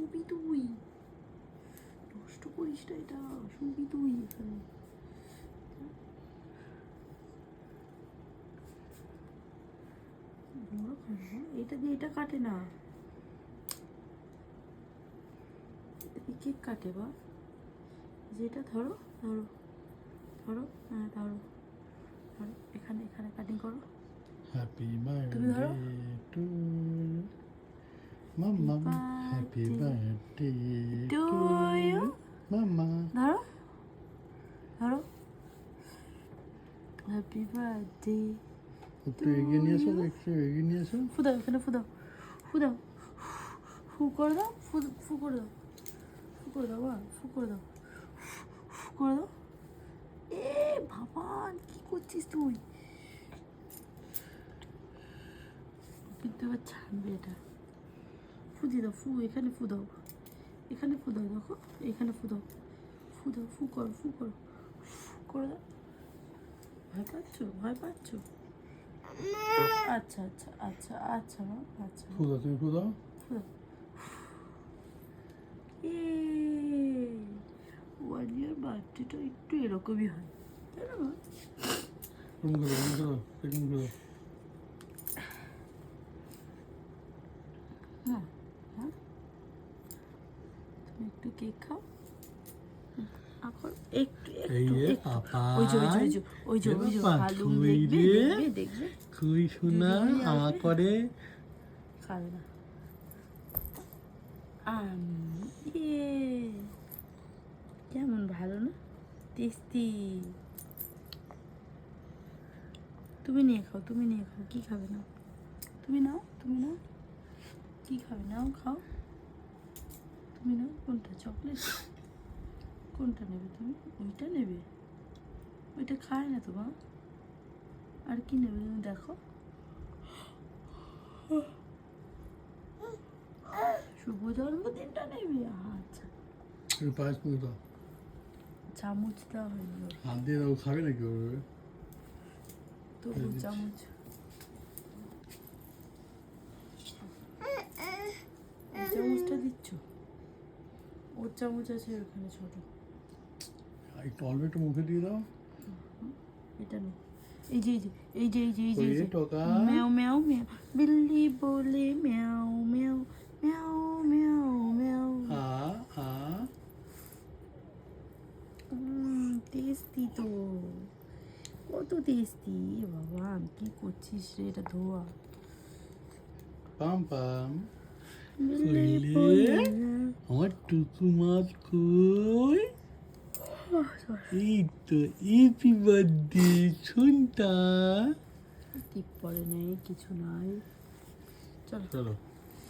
শুবি তুই, নষ্ট করিস না এটা, শুবি তুই এখানে। এটা দিয়ে এটা কাটে না, কেক কাটে বা, যেটা ধরো ধরো ধরো, হ্যাঁ ধরো ধরো, এখানে এখানে কাটিং করো। হ্যাপি তুমি ধরো। Birthday to mamma, happy birthday to to you. Mamma. ধরো ধরো, হ্যাপি বার্থডে। একটু এগিয়ে নিয়ে আসো, একটু এগিয়ে নিয়ে আসো। ফুদাও, এখানে ফুদাও, ফুদাও, ফু করে দাও, ফু করে দাও, ফু করে দাও, ফু করে দাও, ফু করে দাও। এ ভগবান, কি করছিস তুই? কিন্তু এবার ছাড়বে এটা। ফু দিয়ে দাও, ফু, এখানে ফু দাও, এখানে ফু দাও, দেখো এখানে ফু দাও, ফু দাও, ফু করো, ফু করো, ফু করে দাও। ভয় পাচ্ছ, ভয় পাচ্ছ? আচ্ছা আচ্ছা আচ্ছা আচ্ছা মা, আচ্ছা ফুদা, তুমি ফুদাও। ওয়ান ইয়ার বার্থডেটা একটু এরকমই হয়, তাই না মা? হ্যাঁ হ্যাঁ, তুমি একটু কেক খাও এখন, একটু একটু একটু। ওই যে ওই যে ওই যে ওই যে ওই যে হালুম দেখবে দেখবে দেখবে। খুই শোনা আমার করে খাবে না। ইয়ে, কেমন ভালো না, টেস্টি। তুমি নিয়ে খাও, তুমি নিয়ে খাও, কি খাবে না? তুমি নাও, তুমি নাও, কি খাবে নাও, খাও। তুমি নাও, কোনটা চকলেট, কোনটা নেবে তুমি? ওইটা নেবে? ওইটা খায় না তো মা, আর কি নেবে তুমি দেখো। শুভ জন্মদিনটা নেবে, আচ্ছা। পায়েস করে দাও, চামচ দেওয়া হয়নি ওর, হাত দিয়ে দাও, খাবে নাকি ওর? তবু চামচ। এই চামচটা দিচ্ছ, ওর চামচ আছে ওখানে ছোট, একটু অল্প একটু মুখে দিয়ে দাও। এটা নেই। এই যে এই যে এই যে এই যে এই যে এই যে টোকা ম্যাও ম্যাও ম্যাও, বিল্লি বলে ম্যাও ম্যাও ম্যাও ম্যাও ম্যাও। টেস্টি তো, কত টেস্টি। বাবা কি করছিস রে, এটা ধোয়া। পাম পাম, বিল্লি কইলে বলে ম্যাও। আমার টুকু মাছ কই? এই তো হ্যাপি বার্থডে শুনতা। টিপ পরে নেই, কিছু নাই। চলো চলো।